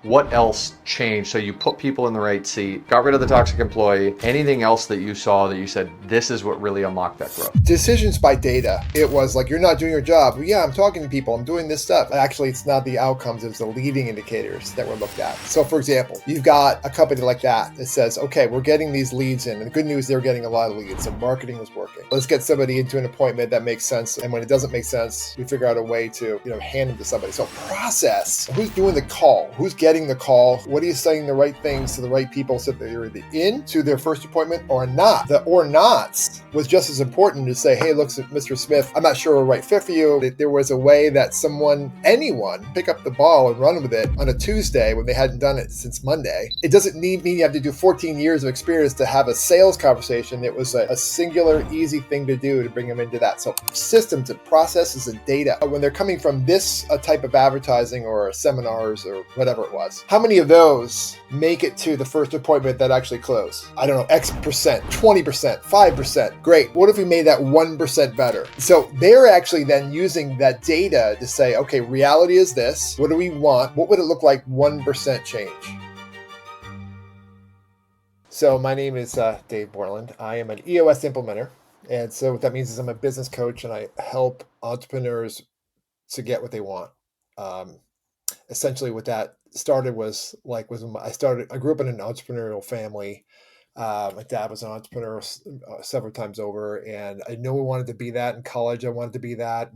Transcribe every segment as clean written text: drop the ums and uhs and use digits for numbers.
what else changed? So you put people in the right seat, got rid of the toxic employee. Anything else that you saw that you said, this is what really unlocked that growth? Decisions by data. It was like, you're not doing your job. Well, yeah, I'm talking to people. I'm doing this stuff. Actually, it's not the outcomes. It's the leading indicators that were looked at. So for example, you've got a company like that says, okay, we're getting these leads in. And the good news, they're getting a lot of leads. So marketing was working. Let's get somebody into an appointment that makes sense. And when it doesn't make sense, we figure out a way to, hand them to somebody. So process. Who's doing the call? Who's getting the call? What are you saying the right things to the right people so that they're either into their first appointment or not? The or nots was just as important to say, hey, look, Mr. Smith, I'm not sure we're right fit for you. That there was a way that anyone, pick up the ball and run with it on a Tuesday when they hadn't done it since Monday. It doesn't mean you have to do 14 years of experience to have a sales conversation. It was a singular, easy thing to do to bring them into that. So systems and processes and data, when they're coming from this type of advertising or seminars or whatever it was, how many of those make it to the first appointment that actually close? I don't know, X percent, 20%, 5%. Great. What if we made that 1% better? So they're actually then using that data to say, okay, reality is this. What do we want? What would it look like 1% change? So my name is Dave Borland. I am an EOS implementer. And so what that means is I'm a business coach and I help entrepreneurs to get what they want. Essentially what that started I grew up in an entrepreneurial family. My dad was an entrepreneur several times over, and I knew I wanted to be that. In college, I wanted to be that.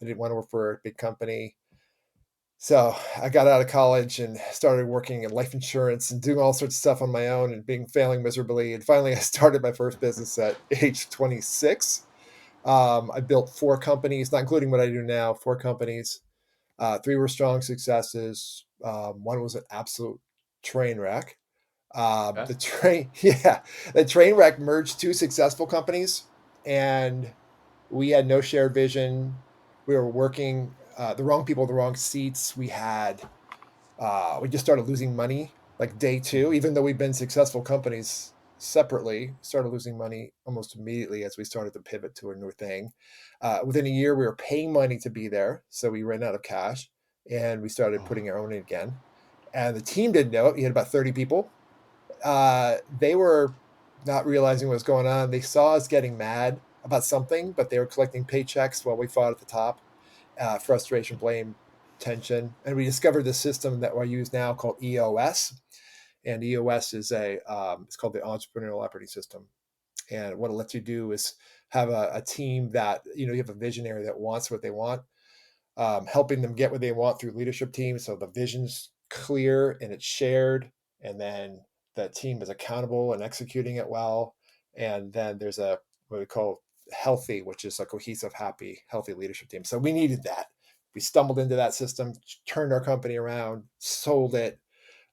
I didn't want to work for a big company. So I got out of college and started working in life insurance and doing all sorts of stuff on my own and failing miserably. And finally, I started my first business at age 26. I built 4 companies, not including what I do now, 4 companies. 3 were strong successes. One was an absolute train wreck. The train wreck merged 2 successful companies, and we had no shared vision. We were working the wrong people, the wrong seats. We just started losing money like day 2, even though we've been successful companies separately. Started losing money almost immediately as we started to pivot to a new thing. Within a year, we were paying money to be there, so we ran out of cash, and we started putting our own in again. And the team didn't know it. We had about 30 people. They were not realizing what was going on. They saw us getting mad about something, but they were collecting paychecks while we fought at the top. Frustration, blame, tension. And we discovered this system that I use now called EOS. And EOS is it's called the Entrepreneurial Operating System. And what it lets you do is have a team that, you have a visionary that wants what they want, helping them get what they want through leadership teams. So the vision's clear and it's shared. And then the team is accountable and executing it well. And then there's what we call healthy, which is a cohesive, happy, healthy leadership team. So we needed that. We stumbled into that system, turned our company around, sold it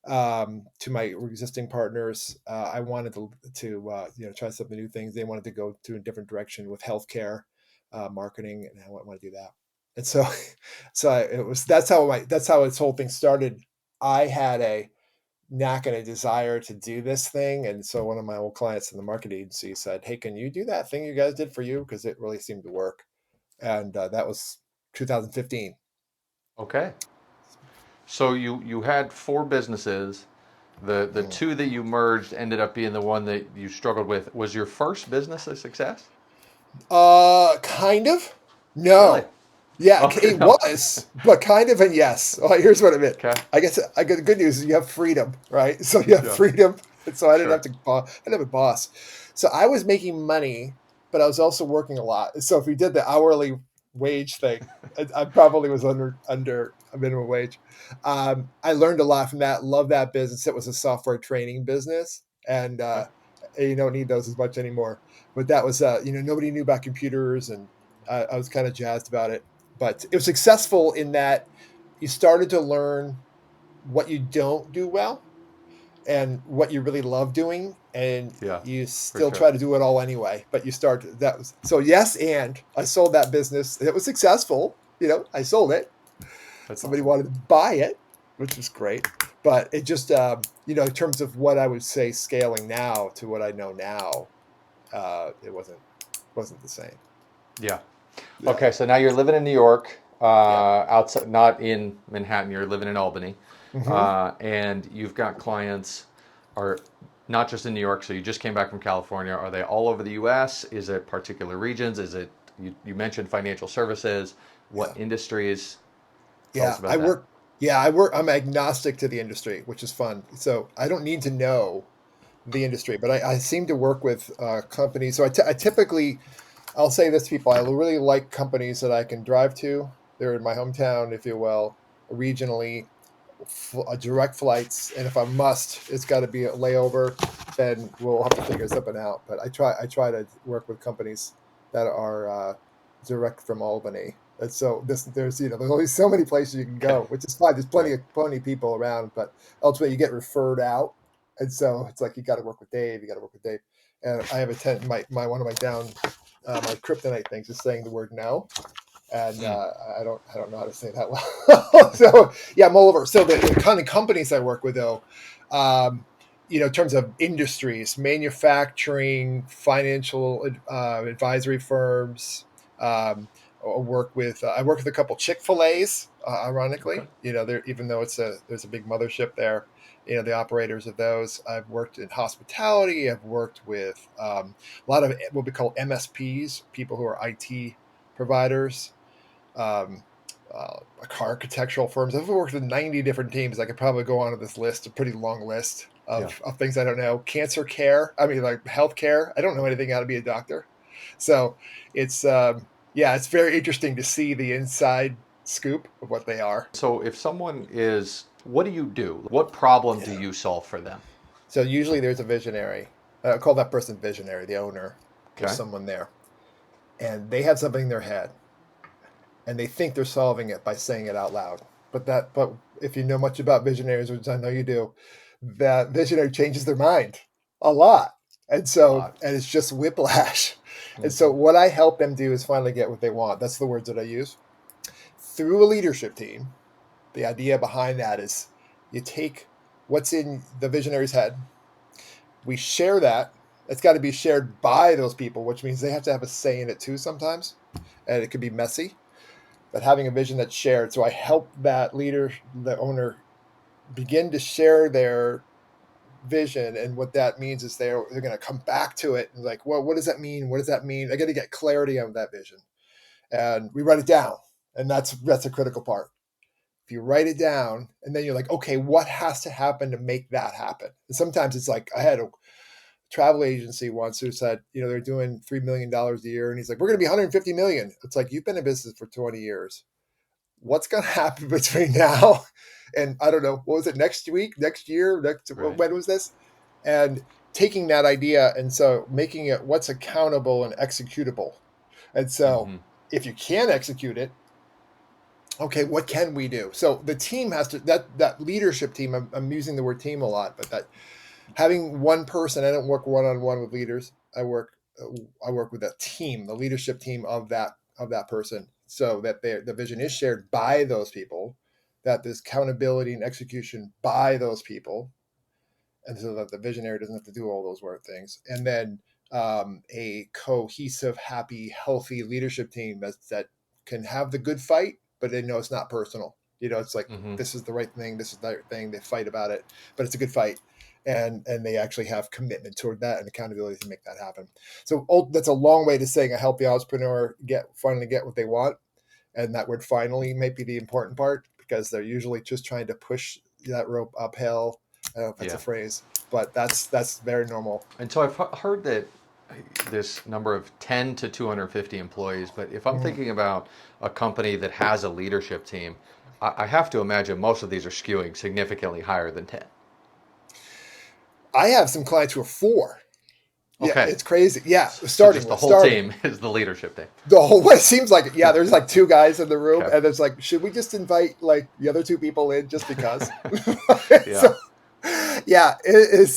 to my existing partners. I wanted to try some new things. They wanted to go to a different direction with healthcare, marketing, and I want to do that. And so that's how this whole thing started. I had a knack and a desire to do this thing. And so one of my old clients in the marketing agency said, hey, can you do that thing you guys did for you? Because it really seemed to work. And that was 2015. Okay. So you had 4 businesses. The 2 that you merged ended up being the one that you struggled with. Was your first business a success? Kind of. No. Really? Yeah, Okay, it no. was, but kind of and yes. Well, here's what I meant. Okay. I guess I got the good news is you have freedom, right? So you have Yeah. freedom. And so I didn't Sure. have to, I didn't have a boss. So I was making money, but I was also working a lot. So if we did the hourly wage thing, I probably was under a minimum wage. I learned a lot from that. Love that business. It was a software training business, and Okay. you don't need those as much anymore. But that was, nobody knew about computers, and I was kind of jazzed about it. But it was successful in that you started to learn what you don't do well and what you really love doing, and Yeah, you for still sure. try to do it all anyway. But yes, and I sold that business. It was successful. I sold it. That's Somebody awesome. wanted to buy it, which was great. But it just, in terms of what I would say scaling now to what I know now, it wasn't the same. Yeah. Yeah, Okay, so now you're living in New York, yeah. outside, not in Manhattan. You're living in Albany. Hmm. and you've got clients are not just in New York. So you just came back from California. Are they all over the U.S.? Is it particular regions? Is it you mentioned financial services? What Yeah. industries? Tell us Yeah. about that. I'm agnostic to the industry, which is fun. So I don't need to know the industry, but I seem to work with companies. So I typically, I'll say this to people, I really like companies that I can drive to. They're in my hometown, if you will, regionally, direct flights. And if I must, it's got to be a layover, then we'll have to figure something out. But I try to work with companies that are direct from Albany. And so there's only so many places you can Okay. go, which is fine. There's Right. plenty of people around, but ultimately you get referred out. And so it's like, you got to work with Dave. You got to work with Dave. And I have a my one of my my kryptonite things is saying the word no, and Mm. I don't know how to say that well. So yeah, I'm all over. So the kind of companies I work with, though, um, in terms of industries, manufacturing, financial advisory firms. I work with a couple Chick-fil-A's. Okay. Ironically, there, even though there's a big mothership there, the operators of those. I've worked in hospitality. I've worked with a lot of what we call MSPs, people who are IT providers, um, architectural firms. I've worked with 90 different teams. I could probably go on to this list, a pretty long list Yeah. of things I don't know. Cancer care. I mean, like healthcare. I don't know anything how to be a doctor. So it's, yeah, it's very interesting to see the inside scoop of what they are. So if someone is, what do you do? What problem do Yeah. you solve for them? So usually there's a visionary. I call that person visionary, the owner. There's Okay. someone there, and they have something in their head, and they think they're solving it by saying it out loud. But if you know much about visionaries, which I know you do, that visionary changes their mind a lot. A lot. And it's just whiplash. And so Hmm. what I help them do is finally get what they want. That's the words that I use. Through a leadership team, the idea behind that is you take what's in the visionary's head, we share that. It's got to be shared by those people, which means they have to have a say in it too sometimes. And it can be messy, but having a vision that's shared. So I help that leader, the owner, begin to share their vision. And what that means is they're going to come back to it and like, well, what does that mean? What does that mean? I got to get clarity on that vision. And we write it down. And that's a critical part. If you write it down and then you're like, okay, what has to happen to make that happen? And sometimes it's like, I had a travel agency once who said, they're doing $3 million a year. And he's like, we're going to be 150 million. It's like, you've been in business for 20 years. What's going to happen between now and I don't know, what was it, next week, next year, Right. when was this? And taking that idea and so making it what's accountable and executable. And so Hmm. if you can execute it, okay, what can we do? So the team has to, that leadership team, I'm using the word team a lot, but that having one person, I don't work one-on-one with leaders. I work with a team, the leadership team of that person, so that the vision is shared by those people, that there's accountability and execution by those people, and so that the visionary doesn't have to do all those work things. And then a cohesive, happy, healthy leadership team that can have the good fight, but they know it's not personal. It's like, Hmm. this is the right thing, this is the right thing. They fight about it, but it's a good fight, and they actually have commitment toward that and accountability to make that happen. So that's a long way to saying I help the entrepreneur finally get what they want, and that word finally might be the important part because they're usually just trying to push that rope uphill. I don't know if that's a Yeah. phrase, but that's very normal. And so I've heard that this number of 10 to 250 employees, but if I'm Mm. thinking about a company that has a leadership team, I have to imagine most of these are skewing significantly higher than 10. I have some clients who are four. Yeah, Okay. it's crazy. Yeah, So just the whole starting team is the leadership team. the whole way. It seems like it. Yeah, there's like two guys in the room, Okay. and it's like, should we just invite like the other two people in just because? Yeah. So, yeah, it is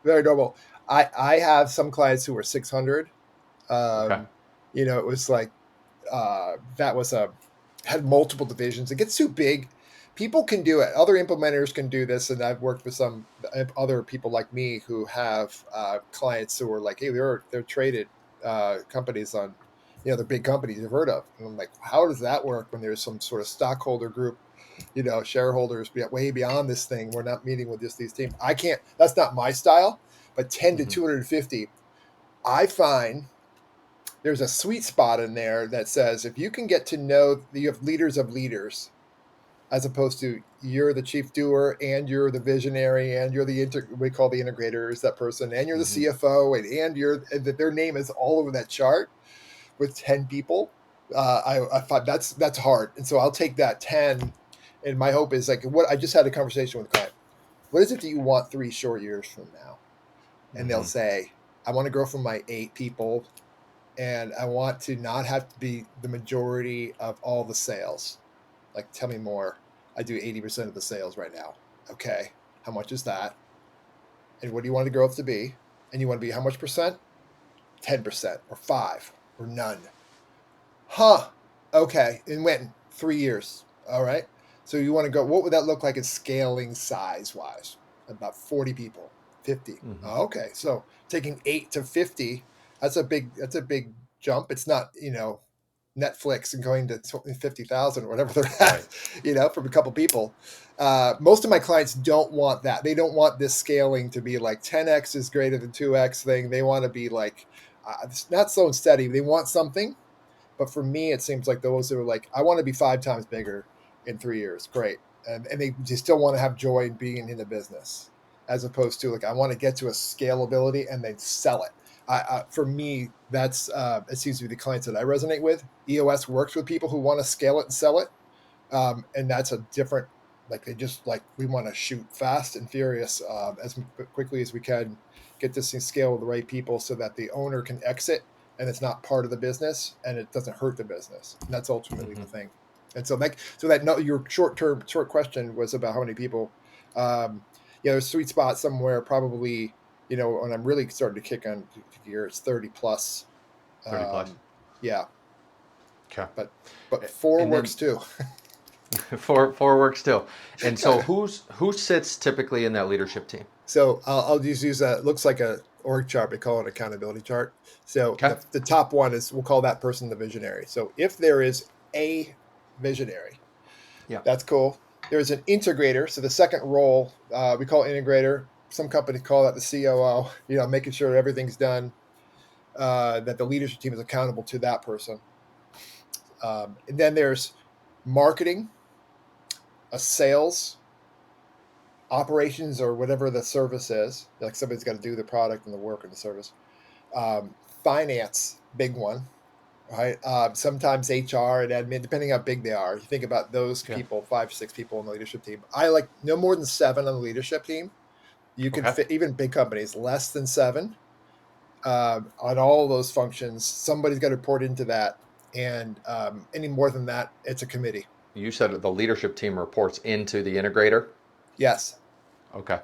very normal. I have some clients who are 600. Okay. Um, it was like that was a had multiple divisions. It gets too big. People can do it. Other implementers can do this, and I've worked with some other people like me who have clients who are like, "Hey, they're traded companies on, they're big companies you've heard of." And I'm like, "How does that work when there's some sort of stockholder group?" shareholders way beyond this thing. We're not meeting with just these teams. I can't. That's not my style. But 10 to 250, I find there's a sweet spot in there that says if you can get to know you have leaders of leaders, as opposed to you're the chief doer and you're the visionary and you're the we call the integrator is that person and you're the CFO and their name is all over that chart with 10 people. I find that's hard, and so I'll take that 10. And my hope is like what I just had a conversation with a client. What is it that you want 3 short years from now? And they'll say, I want to grow from my 8 people, and I want to not have to be the majority of all the sales. Like, tell me more. I do 80% of the sales right now. Okay. How much is that? And what do you want the growth to be? And you want to be how much percent? 10% or 5 or none. Huh. Okay. And when? 3 years. All right. So you want to go, what would that look like in scaling size wise? About 40 people, 50. Okay. So taking 8 to 50, that's a big jump. It's not, Netflix and going to 50,000 or whatever they're at, from a couple people. Most of my clients don't want that. They don't want this scaling to be like 10x is greater than 2x thing. They want to be like, it's not slow and steady. They want something. But for me, it seems like those that are like, I want to be 5 times bigger in 3 years. Great. And they just still want to have joy in being in the business, as opposed to like, I want to get to a scalability and then sell it. For me, that's it seems to be the clients that I resonate with. EOS works with people who want to scale it and sell it, and that's a different. Like they just like we want to shoot fast and furious as quickly as we can, get this thing scale with the right people so that the owner can exit and it's not part of the business and it doesn't hurt the business. And that's ultimately the thing. And so your short question was about how many people. There's a sweet spot somewhere probably. When I'm really starting to kick on gear, it's 30 plus. 30 plus. Yeah. Okay. But 4 works too. four works too. And so who sits typically in that leadership team? So I'll just use that. It looks like a org chart. We call it an accountability chart. So the top one is, we'll call that person the visionary. So if there is a visionary, that's cool. There's an integrator. So the second role, we call integrator. Some companies call that the COO, making sure everything's done, that the leadership team is accountable to that person. And then there's marketing, a sales, operations, or whatever the service is. Like somebody's got to do the product and the work and the service. Finance, big one, right? Sometimes HR and admin, depending how big they are. You think about those people, 5, 6 people in the leadership team. I like no more than 7 on the leadership team. You can fit, even big companies, less than 7 on all of those functions. Somebody's got to report into that. And any more than that, it's a committee. You said the leadership team reports into the integrator? Yes. Okay.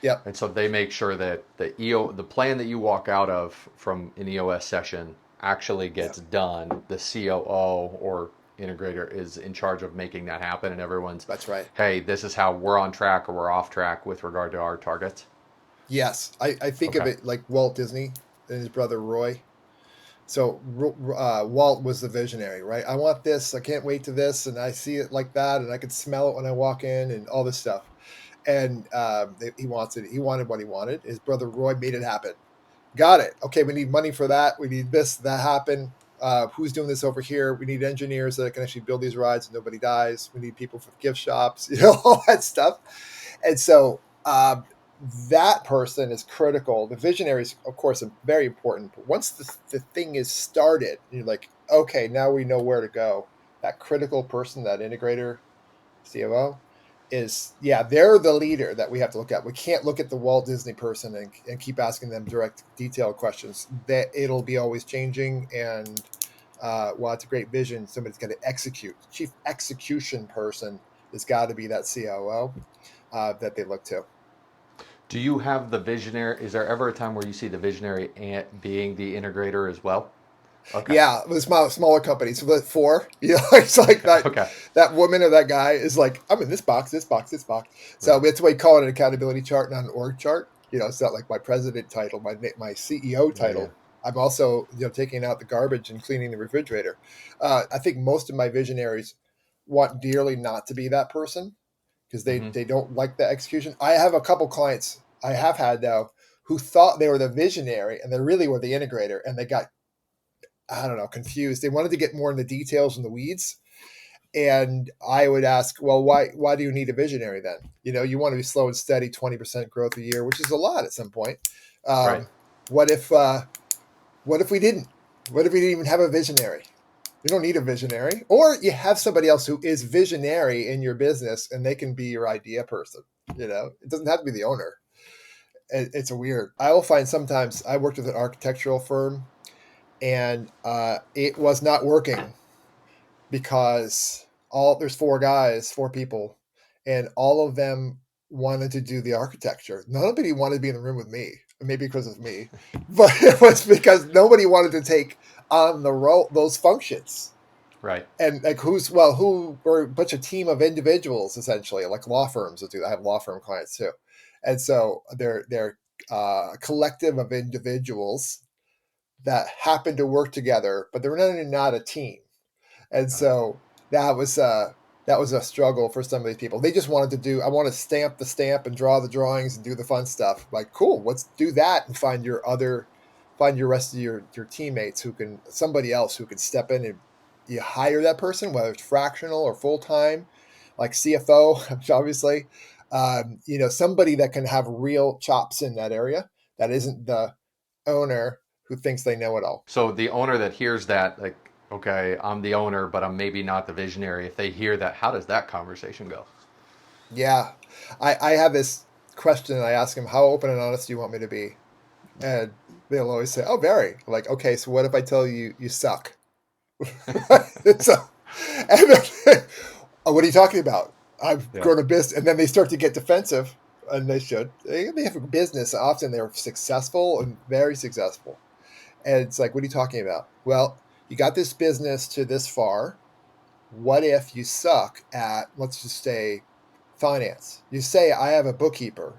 Yep. And so they make sure that the plan that you walk out of from an EOS session actually gets done. The COO or integrator is in charge of making that happen, and everyone's, that's right. Hey, this is how we're on track or we're off track with regard to our targets. Yes. I think of it like Walt Disney and his brother Roy. So Walt was the visionary, right? I want this. I can't wait to this. And I see it like that. And I can smell it when I walk in and all this stuff. And he wants it. He wanted what he wanted. His brother Roy made it happen. Got it. Okay, we need money for that. We need this, that happen. Who's doing this over here? We need engineers that can actually build these rides and nobody dies. We need people for gift shops, all that stuff. And so that person is critical. The visionary is, of course, very important. But once the thing is started, you're like, okay, now we know where to go. That critical person, that integrator, COO, they're the leader that we have to look at. We can't look at the Walt Disney person and keep asking them direct, detailed questions. That it'll be always changing. And while it's a great vision, somebody's got to execute. Chief execution person has got to be that COO that they look to. Do you have the visionary? Is there ever a time where you see the visionary being the integrator as well? Okay. Yeah, with smaller companies. So 4, it's like that. Okay. That woman or that guy is like, I'm in this box, this box, this box. So that's why we call it an accountability chart, not an org chart. It's not like my president title, my CEO title. Yeah. I'm also taking out the garbage and cleaning the refrigerator. I think most of my visionaries want dearly not to be that person because Hmm. they don't like the execution. I have a couple clients I have had though who thought they were the visionary and they really were the integrator, and they got, I don't know, confused. They wanted to get more in the details and the weeds. And I would ask, well, why do you need a visionary then? You want to be slow and steady, 20% growth a year, which is a lot at some point. Right. Um, what if what if we didn't? What if we didn't even have a visionary? You don't need a visionary, or you have somebody else who is visionary in your business, and they can be your idea person. It doesn't have to be the owner. It's a weird. I will find sometimes I worked with an architectural firm, and it was not working because there's four people, and all of them wanted to do the architecture. Nobody wanted to be in the room with me, maybe because of me, but it was because nobody wanted to take on the role, those functions. Right. And like who were a bunch of team of individuals, essentially, like law firms that do that. I have law firm clients too. And so they're a collective of individuals that happen to work together, but they're not a team. And Got it. so that was a struggle for some of these people. They just wanted to do, I want to stamp the stamp and draw the drawings and do the fun stuff. Like, cool, let's do that and find your rest of your teammates somebody else who can step in, and you hire that person, whether it's fractional or full time, like CFO, obviously. Somebody that can have real chops in that area, that isn't the owner who thinks they know it all. So the owner that hears that, like, okay, I'm the owner, but I'm maybe not the visionary. If they hear that, how does that conversation go? Yeah. I have this question. I ask them, how open and honest do you want me to be? And they'll always say, oh, very. Like, okay, so what if I tell you you suck? so, and then, oh, what are you talking about? I've Yeah. grown a business. And then they start to get defensive, and they should. They have a business. Often they're successful and very successful. And it's like, what are you talking about? Well, you got this business to this far. What if you suck at, let's just say, finance? You say, I have a bookkeeper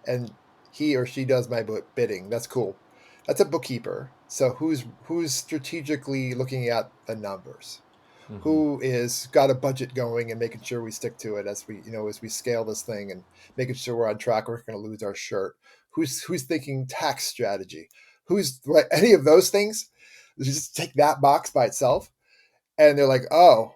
and he or she does my bidding. That's cool. That's a bookkeeper. So who's strategically looking at the numbers? Hmm. Who is got a budget going and making sure we stick to it as we scale this thing, and making sure we're on track, we're going to lose our shirt? Who's thinking tax strategy? Who's right, any of those things? Just take that box by itself, and they're like, oh,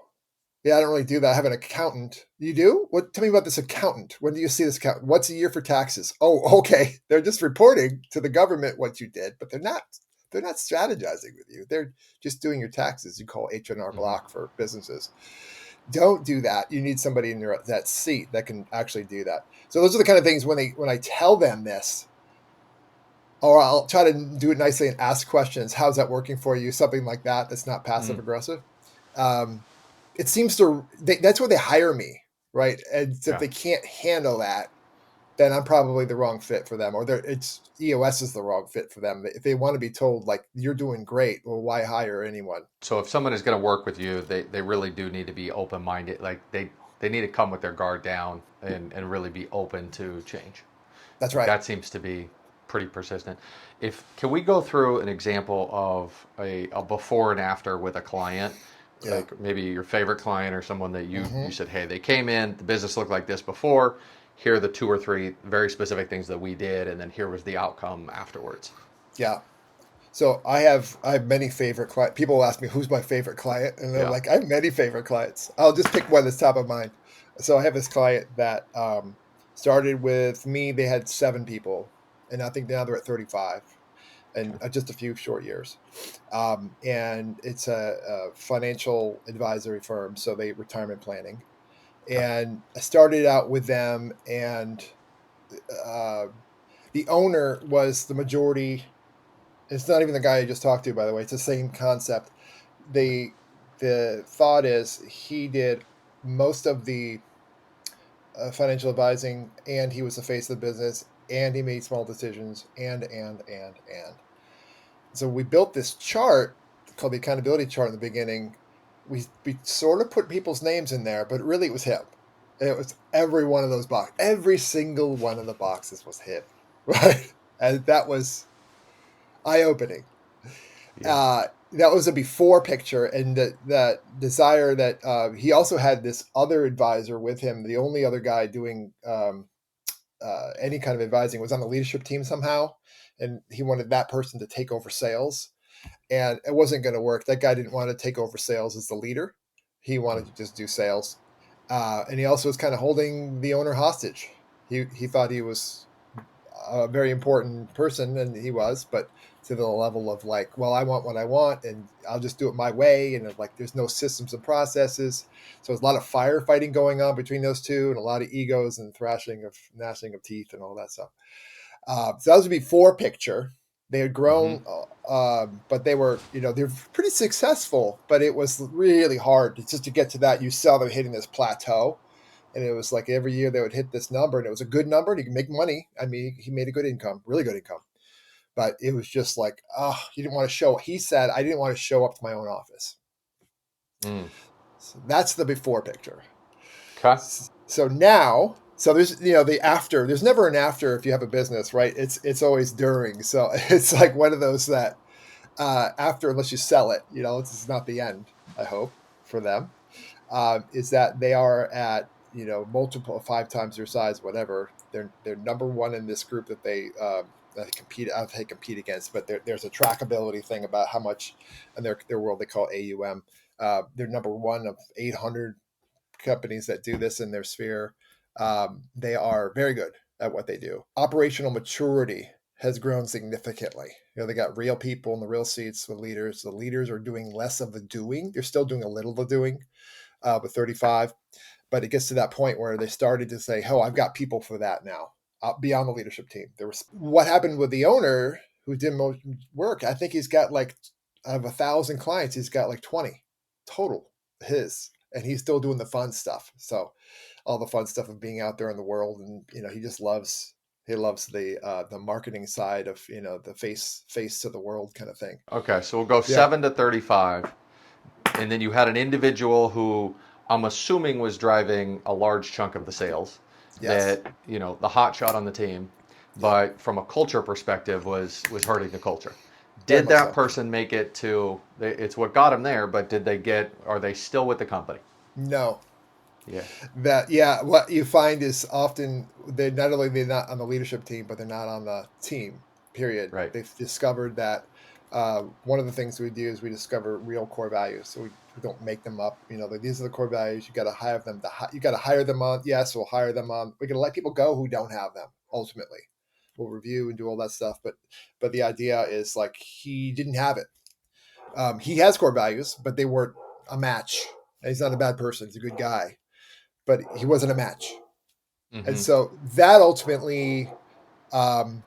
yeah, I don't really do that. I have an accountant. You do? What? Tell me about this accountant. When do you see this accountant? What's a year for taxes? Oh, okay. They're just reporting to the government what you did, but they're not. They're not strategizing with you. They're just doing your taxes. You call H&R Hmm. Block for businesses. Don't do that. You need somebody in that seat that can actually do that. So those are the kind of things when I tell them this, or I'll try to do it nicely and ask questions. How's that working for you? Something like that. That's not passive Mm. aggressive. Um, it seems that's where they hire me, right? And so if Yeah. they can't handle that, then I'm probably the wrong fit for them, or it's EOS is the wrong fit for them. If they want to be told like you're doing great, well, why hire anyone? So if someone is going to work with you, they really do need to be open minded. Like they need to come with their guard down and really be open to change. That's Like right. that seems to be pretty persistent. If can we go through an example of a before and after with a client, Yeah. like maybe your favorite client or someone that you Hmm. said, hey, they came in, the business looked like this before. Here are the two or three very specific things that we did, and then here was the outcome afterwards. Yeah. So I have many favorite clients. People will ask me who's my favorite client, and they're Yeah. like, I have many favorite clients. I'll just pick one that's top of mind. So I have this client that started with me. They had 7 people, and I think now they're at 35, and Okay. just a few short years. And it's a financial advisory firm, so they retirement planning. Okay. And I started out with them, and uh, the owner was the majority. It's not even the guy I just talked to, by the way. It's the same concept. The the thought is he did most of the financial advising, and he was the face of the business, and he made small decisions, and. So we built this chart called the accountability chart in the beginning. We sort of put people's names in there, but really it was him. It was every one of those boxes. Every single one of the boxes was him, right? And that was eye opening. Yeah. that was a before picture, and that desire that he also had this other advisor with him. The only other guy doing any kind of advising was on the leadership team somehow, and he wanted that person to take over sales, and it wasn't going to work. That guy didn't want to take over sales as the leader. He wanted to just do sales, and he also was kind of holding the owner hostage. He thought he was a very important person, and he was, but to the level of like, well, I want what I want, and I'll just do it my way, and like, there's no systems and processes. So there's a lot of firefighting going on between those two, and a lot of egos and gnashing of teeth, and all that stuff. So that was a before picture. They had Hmm. grown, but they were, they're pretty successful. But it was really hard just to get to that. You saw them hitting this plateau, and it was like every year they would hit this number, and it was a good number, and he could make money. I mean, he made a good income, really good income. But it was just like, oh, he didn't want to show. He said, I didn't want to show up to my own office. Mm. So that's the before picture. Okay. So now, so there's the after. There's never an after if you have a business, right? It's always during. So it's like one of those that after, unless you sell it, it's not the end. I hope for them is that they are at multiple 5 times their size, whatever. They're number one in this group that they compete against. But there's a trackability thing about how much in their world they call AUM. They're number one of 800 companies that do this in their sphere. They are very good at what they do. Operational maturity has grown significantly. They got real people in the real seats, the leaders. The leaders are doing less of the doing. They're still doing a little of the doing with 35, but it gets to that point where they started to say, "Oh, I've got people for that now." Beyond the leadership team, there was what happened with the owner who did most work. I think he's got like of 1,000 clients, he's got like 20 total his, and he's still doing the fun stuff. So all the fun stuff of being out there in the world, and he just loves the marketing side of the face to the world kind of thing. Okay, so we'll go Yeah. 7 to 35, and then you had an individual who I'm assuming was driving a large chunk of the sales, Yes. that the hot shot on the team, Yep. but from a culture perspective was hurting the culture. Very Did much that so. person make it to? It's what got him there, but did they get? Are they still with the company? No. Yeah. That Yeah, what you find is often they're not on the leadership team, but they're not on the team. Period. Right. They've discovered that one of the things we do is we discover real core values. So we don't make them up. These are the core values. You got to hire them. You got to hire them on. Yes, we'll hire them on. We're going to let people go who don't have them. Ultimately, we'll review and do all that stuff. But the idea is like he didn't have it. He has core values, but they weren't a match. And he's not a bad person. He's a good guy, but he wasn't a match. And Mm-hmm. so that ultimately um,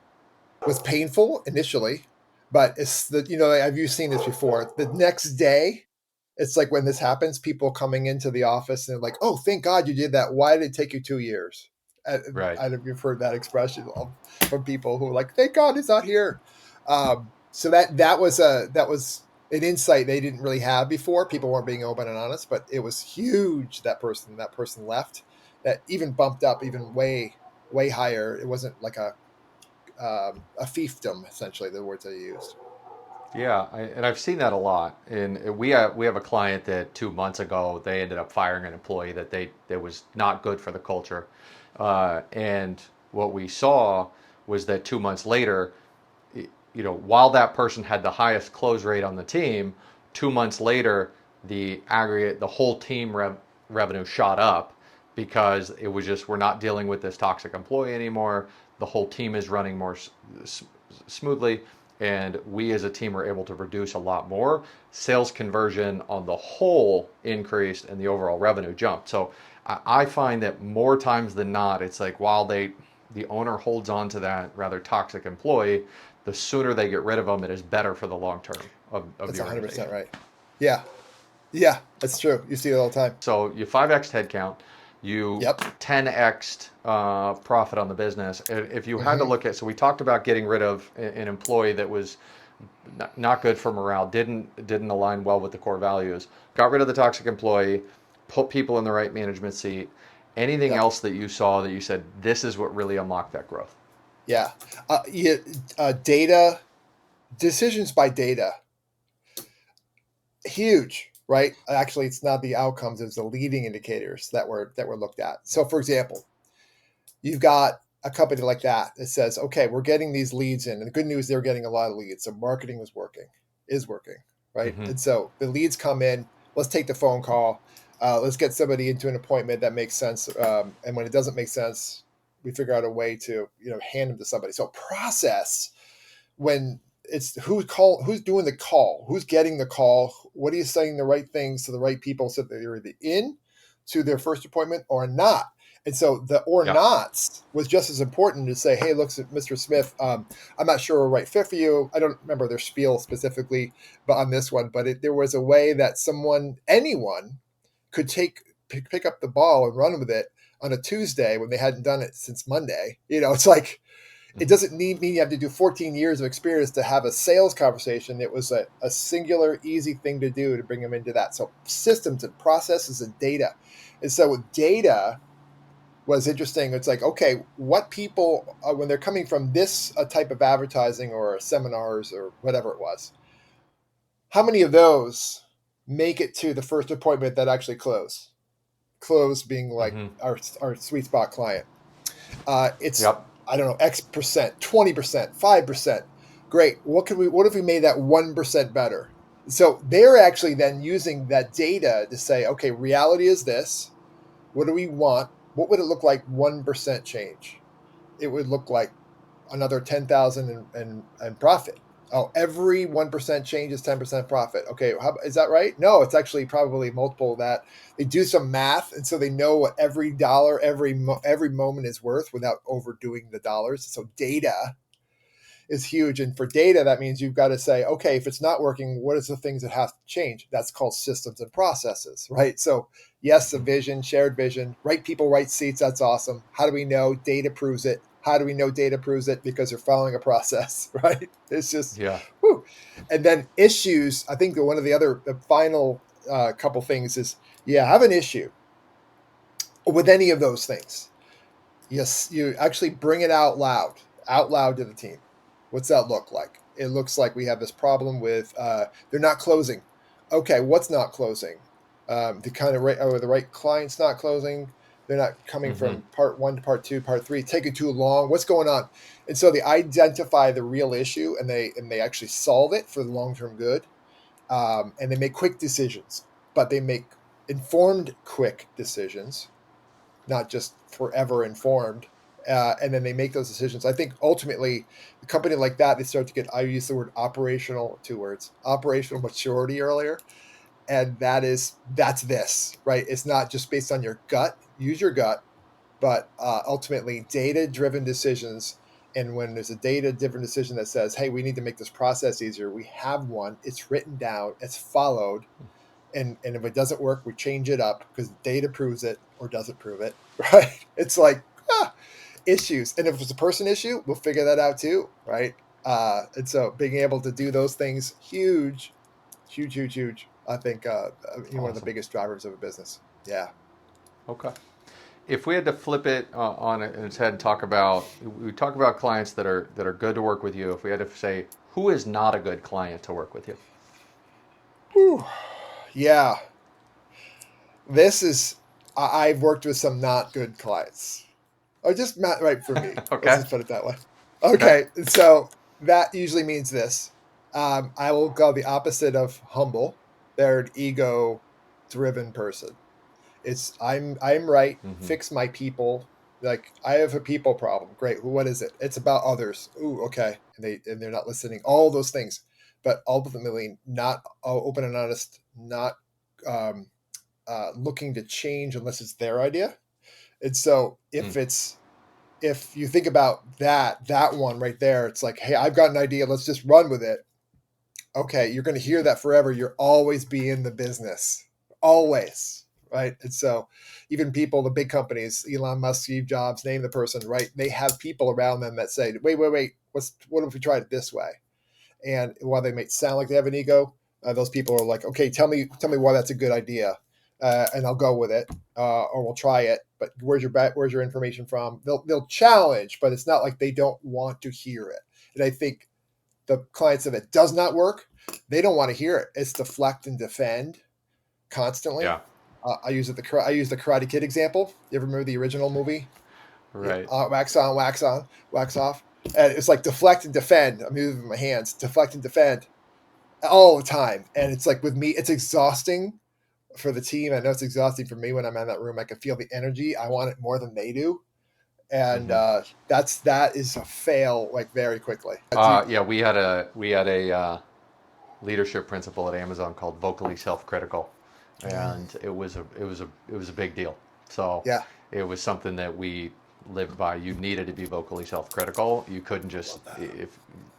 was painful initially, but it's have you seen this before? The next day, it's like when this happens, people coming into the office and they're like, "Oh, thank God you did that. Why did it take you 2 years?" Right. I don't know if you've heard that expression from people who are like, "Thank God he's not here." So that was an insight they didn't really have before. People weren't being open and honest, but it was huge. That person left. That even bumped up even way higher. It wasn't like a fiefdom, essentially the words I used. Yeah, and I've seen that a lot. And we have a client that 2 months ago they ended up firing an employee that was not good for the culture, and what we saw was that 2 months later, while that person had the highest close rate on the team, 2 months later the whole team revenue shot up because it was just we're not dealing with this toxic employee anymore. The whole team is running more smoothly, and we as a team were able to produce a lot more. Sales conversion on the whole increased, and the overall revenue jumped. So I find that more times than not, it's like while the owner holds on to that rather toxic employee, the sooner they get rid of them, it is better for the long term of That's the 100% organization. right. Yeah, yeah, that's true. You see it all the time. So you 5x headcount, you Yep. 10x profit on the business. If you had to Hmm. look at, so we talked about getting rid of an employee that was not good for morale, didn't align well with the core values. Got rid of the toxic employee, put people in the right management seat. Anything Yep. else that you saw that you said this is what really unlocked that growth? Yeah. Yeah. Data decisions by data. Huge, right? Actually, it's not the outcomes; it's the leading indicators that were looked at. So, for example, you've got a company like that says, okay, we're getting these leads in. And the good news, they're getting a lot of leads. So marketing is working, right? Hmm. And so the leads come in. Let's take the phone call. Let's get somebody into an appointment that makes sense. And when it doesn't make sense, we figure out a way to, hand them to somebody. So process when it's who's doing the call, who's getting the call, what are you saying the right things to the right people so that they're either in to their first appointment or not. And so the or Yeah. nots was just as important to say, hey, look, Mr. Smith, I'm not sure we're right fit for you. I don't remember their spiel specifically, but on this one, but there was a way that anyone could pick up the ball and run with it on a Tuesday when they hadn't done it since Monday. It's like, it Hmm. doesn't mean you have to do 14 years of experience to have a sales conversation. It was a singular, easy thing to do to bring them into that. So systems and processes and data. And so with data was interesting. It's like, okay, what people, when they're coming from this type of advertising or seminars or whatever it was, how many of those make it to the first appointment that actually close? Close being like Hmm. our sweet spot client. It's, Yep. I don't know, X percent, 20%, 5%. Great. What if we made that 1% better? So they're actually then using that data to say, okay, reality is this. What do we want? What would it look like 1% change? It would look like another 10,000 and profit. Oh, every 1% change is 10% profit. Okay, is that right? No, it's actually probably multiple of that. They do some math, and so they know what every dollar, every moment is worth without overdoing the dollars. So data is huge. And for data, that means you've got to say, okay, if it's not working, what is the things that have to change? That's called systems and processes, right? So yes, a Hmm. vision, shared vision, right people, right seats. That's awesome. How do we know? Data proves it. How do we know data proves it? Because they're following a process, right? It's just, Yeah. whew. And then issues. I think that one of the final couple things is, have an issue with any of those things. Yes, you actually bring it out loud to the team. What's that look like? It looks like we have this problem with they're not closing. Okay, what's not closing? The kind of the right client's not closing. They're not coming Hmm. from part one to part two, part three. Taking too long. What's going on? And so they identify the real issue and they actually solve it for the long term good. And they make quick decisions, but they make informed quick decisions, not just forever informed. And then they make those decisions. I think ultimately, a company like that, they start to get, I use the word operational, two words, operational maturity earlier. And that's this, right? It's not just based on your gut, use your gut, but ultimately data driven decisions. And when there's a data driven decision that says, hey, we need to make this process easier, we have one, it's written down, it's followed, and if it doesn't work, we change it up because data proves it or doesn't prove it, right? It's like issues, and if it's a person issue, we'll figure that out too, right? And so being able to do those things, huge, huge, huge, huge. I think one of the Awesome. biggest drivers of a business. Yeah. Okay. If we had to flip it on its head and talk about, we talk about clients that are good to work with you. If we had to say who is not a good client to work with you. Whew. Yeah. This is. I've worked with some not good clients, or just not right for me. Let's Okay. just put it that way. Okay. Okay, so that usually means this. I will go the opposite of humble. They're an ego-driven person. It's I'm right. Hmm. Fix my people. Like I have a people problem. Great. Well, what is it? It's about others. Ooh, okay. And they're not listening. All those things, but ultimately not open and honest. Not um, looking to change unless it's their idea. And so Mm. if you think about that one right there, it's like, hey, I've got an idea. Let's just run with it. Okay, you're going to hear that forever. You'll always be in the business, always, right? And so, even people, the big companies, Elon Musk, Steve Jobs, name the person, right? They have people around them that say, wait, what if we tried it this way? And while they may sound like they have an ego, those people are like, okay, tell me why that's a good idea, and I'll go with it, or we'll try it. But where's your information from? They'll challenge, but it's not like they don't want to hear it. And I think the clients that it does not work, They don't want to hear it. It's deflect and defend constantly. Yeah. I use the Karate Kid example. You ever remember the original movie? Yeah, Right. wax on, wax off. And it's like deflect and defend. I'm moving my hands, deflect and defend all the time. And it's like with me, it's exhausting for the team. I know it's exhausting for me when I'm in that room. I can feel the energy. I want it more than they do. And Hmm. that is a fail like very quickly. Yeah, we had a leadership principle at Amazon called vocally self-critical, and it was a big deal. So Yeah, it was something that we lived by. You needed to be vocally self-critical. You couldn't just, love that. if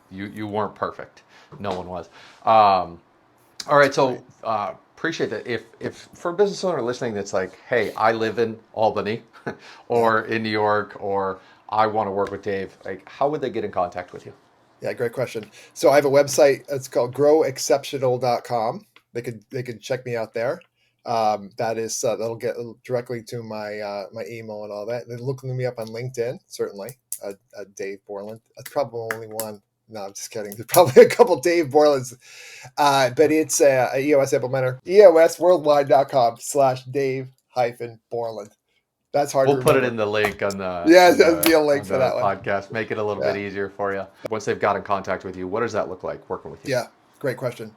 you weren't perfect. No one was. All right, Right. so appreciate that. If for a business owner listening that's like, hey, I live in Albany Yeah. or in New York, or I want to work with Dave, like how would they get in contact with you? Yeah, great question. So I have a website. It's called growexceptional.com. They could check me out there. That is that'll get directly to my email and all that. And then looking me up on LinkedIn, certainly. Dave Borland. That's probably only one. No, I'm just kidding. There's probably a couple Dave Borlands. But it's a EOS Implementer. EOSworldwide.com/Dave hyphen Borland. That's hard to We'll put it remember. in the link on the Yeah, on there'll be the a link on for the that one. podcast. Make it a little bit Yeah, easier for you. Once they've got in contact with you, what does that look like working with you? yeah, great question.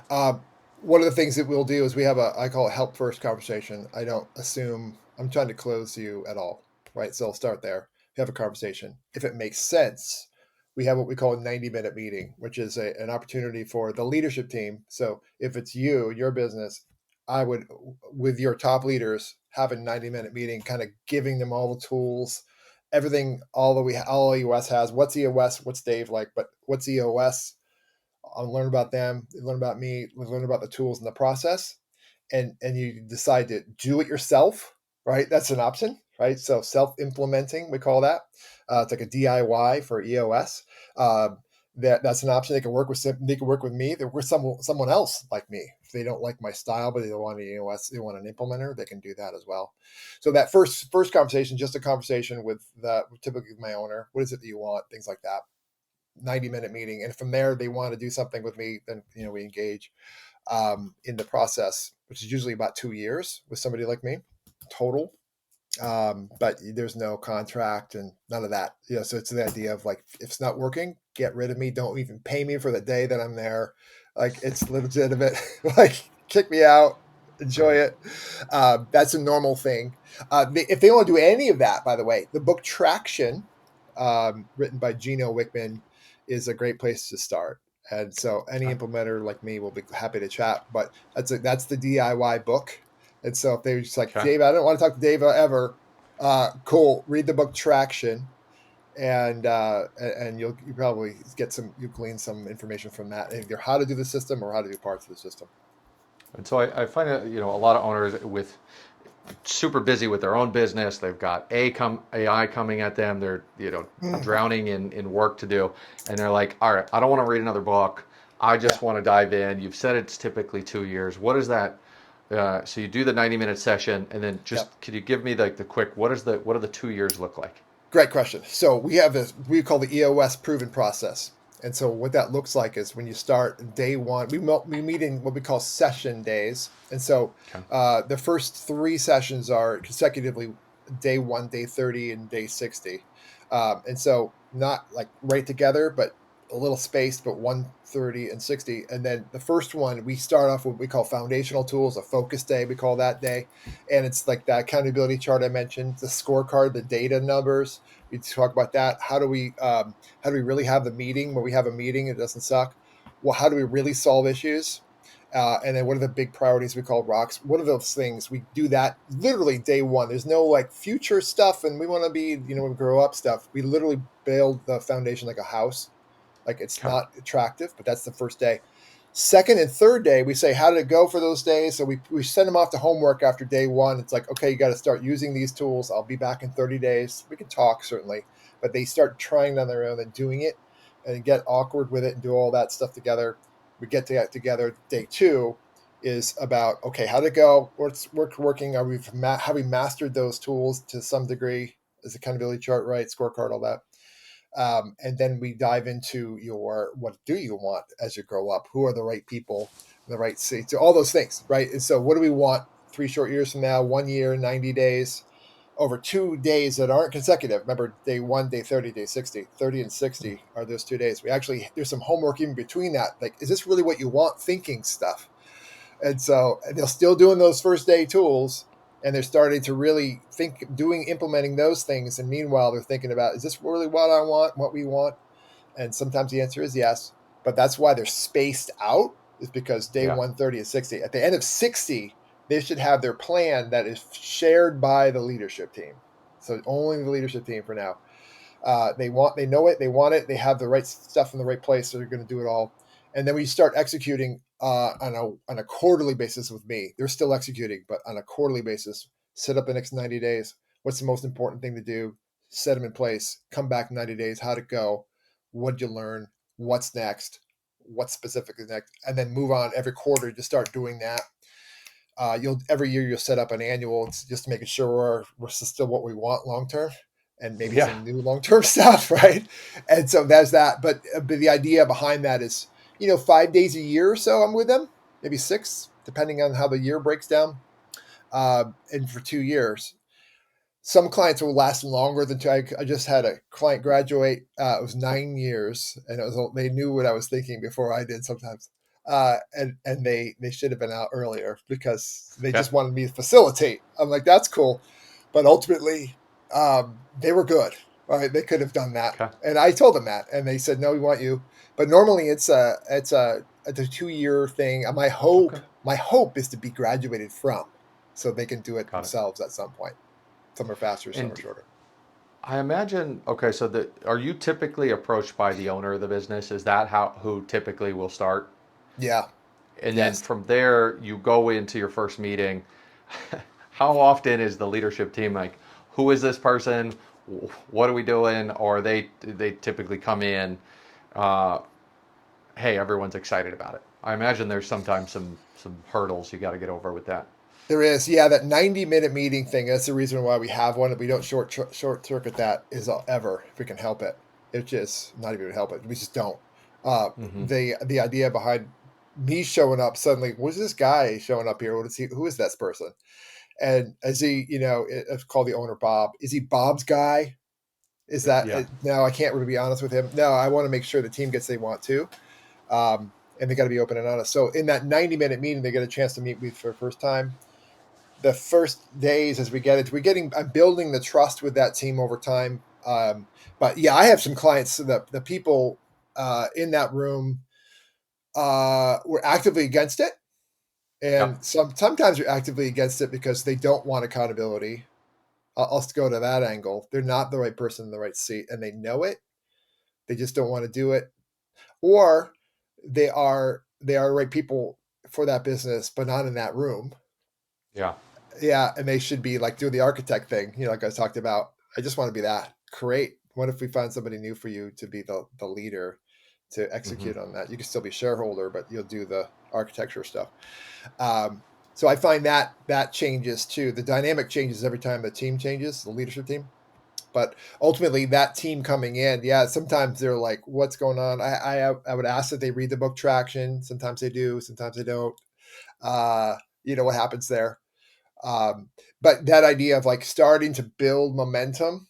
One of the things that we'll do is we have I call it help first conversation. I don't assume I'm trying to close you at all, right? So I'll start there. We have a conversation. If it makes sense, we have what we call a 90-minute meeting, which is an opportunity for the leadership team. So if it's your business, I would, with your top leaders, have a 90-minute meeting, kind of giving them all the tools, everything, all EOS has. What's EOS? What's Dave like? But what's EOS? I'll learn about them, learn about me, learn about the tools and the process, and you decide to do it yourself, right? That's an option, right? So self-implementing, we call that. It's like a DIY for EOS. That's an option. They can work with me. They work with someone else like me. If they don't like my style, but they don't want an EOS, they want an implementer, they can do that as well. So that first conversation, just a conversation with typically with my owner. What is it that you want? Things like that. 90-minute meeting, and from there they want to do something with me, then we engage in the process, which is usually about 2 years with somebody like me total. But there's no contract and none of that, so it's the idea of like, if it's not working, get rid of me, don't even pay me for the day that I'm there. Like, it's legitimate. Like, kick me out, enjoy Right. it. That's a normal thing. If they want to do any of that, by the way, the book Traction, written by Gino Wickman, is a great place to start. And so any Okay. implementer like me will be happy to chat. But that's the DIY book. And so if they're just like, Okay. Dave, I don't want to talk to Dave ever, cool. Read the book Traction, and you probably you glean some information from that, either how to do the system or how to do parts of the system. And so I find that a lot of owners with super busy with their own business. They've got AI coming at them. They're drowning in work to do, and they're like, all right, I don't want to read another book. I Yeah, just want to dive in. You've said it's typically 2 years. What is that? So you do the 90-minute session, and then yeah. just could you give me the quick? What do the 2 years look like? Great question. So we have this we call the EOS proven process. And so what that looks like is when you start day one, we meet in what we call session days. And so Okay. the first three sessions are consecutively day one, day 30, and day 60. And so not like right together, but a little spaced, but 130 and 60. And then the first one, we start off with what we call foundational tools, a focus day, we call that day. And it's like that accountability chart I mentioned, the scorecard, the data numbers. We talk about that. How do we really have the meeting? When we have a meeting, it doesn't suck. Well, how do we really solve issues? And then what are the big priorities we call rocks? What are those things? We do that literally day one. There's no like future stuff and we want to be, when we grow up stuff. We literally build the foundation like a house. Like, it's Okay. not attractive, but that's the first day. Second and third day, we say, how did it go for those days? So we send them off to homework after day one. It's like, okay, you got to start using these tools. I'll be back in 30 days. We can talk, certainly, but they start trying it on their own and doing it and get awkward with it and do all that stuff together. We get to that together. Day two is about, okay, how'd it go? What's working? Have we mastered those tools to some degree? Is accountability chart right? Scorecard, all that. And then we dive into your what do you want as you grow up? Who are the right people, the right seats, all those things, right? And so, what do we want 3 short years from now? 1 year, 90 days, over 2 days that aren't consecutive. Remember, day 1, day 30, day 60. 30 and 60 are those 2 days. We actually there's some homework in between that. Like, is this really what you want? Thinking stuff. And so they're still doing those first day tools, and they're starting to really think, implementing those things. And meanwhile, they're thinking about, is this really what I want, what we want? And sometimes the answer is yes, but that's why they're spaced out, is because day Yeah. 130 is 60. At the end of 60, they should have their plan that is shared by the leadership team. So only the leadership team for now. They know it, they want it, they have the right stuff in the right place, so they're going to do it all. And then we start executing on a quarterly basis with me. They're still executing, but on a quarterly basis, set up the next 90 days. What's the most important thing to do? Set them in place. Come back 90 days. How'd it go? What'd you learn? What's next? What's specific is next? And then move on every quarter to start doing that. You'll every year you'll set up an annual, just making sure we're still what we want long term, and maybe Yeah. some new long term stuff, right? And so there's that. But the idea behind that is, 5 days a year or so I'm with them, maybe six, depending on how the year breaks down. And for 2 years, some clients will last longer than two. I just had a client graduate. It was 9 years, and they knew what I was thinking before I did sometimes. And they should have been out earlier because they Okay. just wanted me to facilitate. I'm like, that's cool, but ultimately, they were good. Right? They could have done that, Okay. and I told them that, and they said, no, we want you. But normally, it's a 2 year thing. Okay. My hope is to be graduated from, so they can do it Got it. themselves at some point. Some are faster, some are And shorter. I imagine, okay, so are you typically approached by the owner of the business? Is that who typically will start? Yeah. And then Yes. from there, you go into your first meeting. How often is the leadership team like, who is this person? What are we doing? Or they typically come in, uh, hey, everyone's excited about it. I imagine there's sometimes some hurdles you got to get over with that. There is. Yeah, that 90-minute meeting thing. That's the reason why we have one. If we don't short circuit that is ever, if we can help it. It's just not even help it. We just don't. Hmm. The idea behind me showing up suddenly, what's this guy showing up here? What is he? Who is this person? And is he, it's called the owner Bob. Is he Bob's guy? Is that Yeah. no? I can't really be honest with him. No, I want to make sure the team gets they want to. And they got to be open and honest. So in that 90-minute meeting, they get a chance to meet me for the first time. The first days as we get it, I'm building the trust with that team over time. But yeah, I have some clients, the people in that room were actively against it. Yep. And sometimes you're actively against it because they don't want accountability. I'll go to that angle. They're not the right person in the right seat, and they know it. They just don't want to do it, or they are right people for that business, but not in that room. Yeah. Yeah, and they should be like doing the architect thing, like I talked about. I just want to be that. Great. What if we find somebody new for you to be the leader to Hmm. execute on that? You can still be shareholder, but you'll do the architecture stuff. So I find that changes too. The dynamic changes every time the team changes, the leadership team. But ultimately, that team coming in, yeah, sometimes they're like, "What's going on?" I would ask that they read the book Traction. Sometimes they do, sometimes they don't. What happens there? But that idea of like starting to build momentum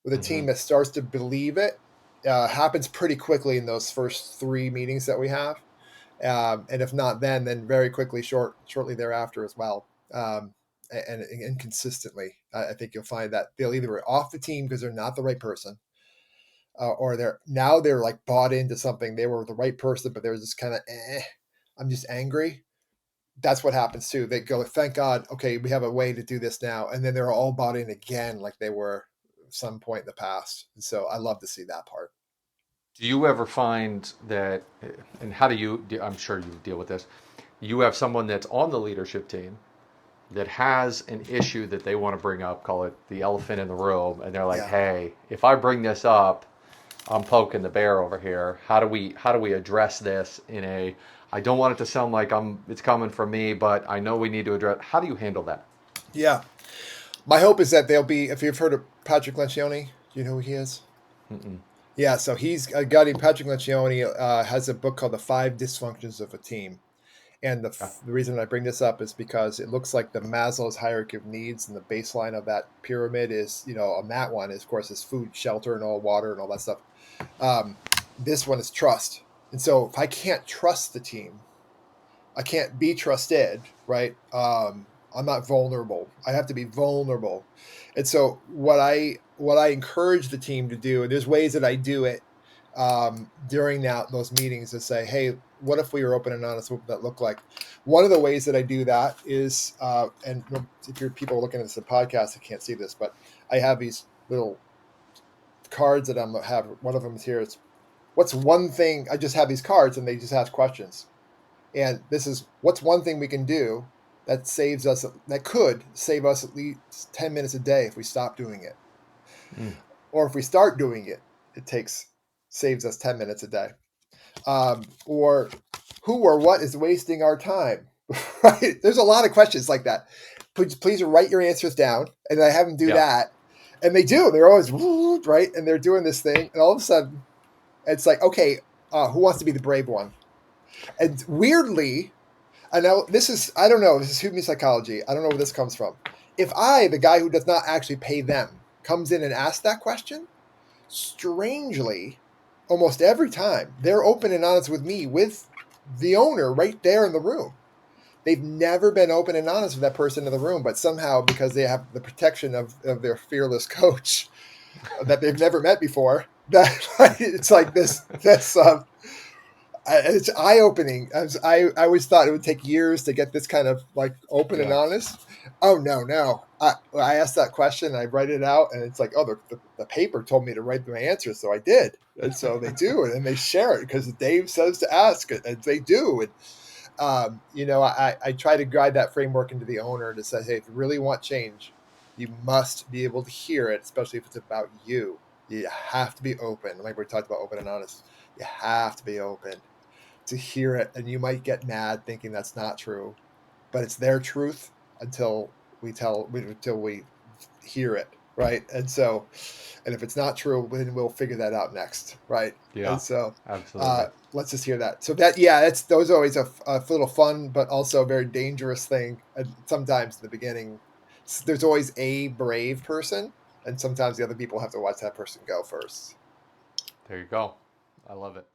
with a Hmm. team that starts to believe it happens pretty quickly in those first 3 meetings that we have. And if not then very quickly, shortly thereafter as well. And consistently, I think you'll find that they'll either off the team because they're not the right person, or they're like bought into something. They were the right person, but they're just kind of, I'm just angry. That's what happens too. They go, thank God, okay, we have a way to do this now, and then they're all bought in again, like they were some point in the past. And so I love to see that part. Do you ever find that, and how I'm sure you deal with this, you have someone that's on the leadership team that has an issue that they want to bring up, call it the elephant in the room, and they're like, Yeah. hey, if I bring this up, I'm poking the bear over here. How do we address this in a, I don't want it to sound like it's coming from me, but I know we need to address, how do you handle that? Yeah. My hope is that they'll be, if you've heard of Patrick Lencioni, do you know who he is? Mm-mm. Yeah, so he's a guy named Patrick Lencioni, has a book called The Five Dysfunctions of a Team. And Yeah. the reason I bring this up is because it looks like the Maslow's hierarchy of needs, and the baseline of that pyramid is, on that one is, of course, is food, shelter, and all water and all that stuff. Um, this one is trust. And so if I can't trust the team, I can't be trusted, right? I'm not vulnerable. I have to be vulnerable. And so what I encourage the team to do, and there's ways that I do it during those meetings, to say, hey, what if we were open and honest? What would that look like? One of the ways that I do that is, and if you're people looking at this podcast, I can't see this, but I have these little cards that I'm have. One of them is here. It's what's one thing. I just have these cards, and they just ask questions. And this is what's one thing we can do that could save us at least 10 minutes a day if we stop doing it. Mm. Or if we start doing it, saves us 10 minutes a day. Or who or what is wasting our time? Right? There's a lot of questions like that. Please write your answers down. And I have them do Yeah. that. And they do. They're always right. And they're doing this thing. And all of a sudden, it's like, okay, who wants to be the brave one? And weirdly, I don't know, this is human psychology. I don't know where this comes from. If I, the guy who does not actually pay them, comes in and asks that question, strangely, almost every time, they're open and honest with me, with the owner right there in the room. They've never been open and honest with that person in the room, but somehow, because they have the protection of their fearless coach that they've never met before, that it's like this it's eye opening. I always thought it would take years to get this kind of like open and Yeah. honest. Oh no. I asked that question, I write it out, and it's like, oh, the paper told me to write my answer, so I did. And so they do it, and they share it because Dave says to ask it, and they do. And I try to guide that framework into the owner to say, hey, if you really want change, you must be able to hear it, especially if it's about you. You have to be open. Like we talked about, open and honest. You have to be open to hear it, and you might get mad thinking that's not true, but it's their truth until we hear it, right? And if it's not true, then we'll figure that out next, right? Yeah. And so Absolutely. let's just hear that. So that, yeah, that's those are always a little fun but also a very dangerous thing. And sometimes in the beginning, there's always a brave person, and sometimes the other people have to watch that person go first. There you go. I love it.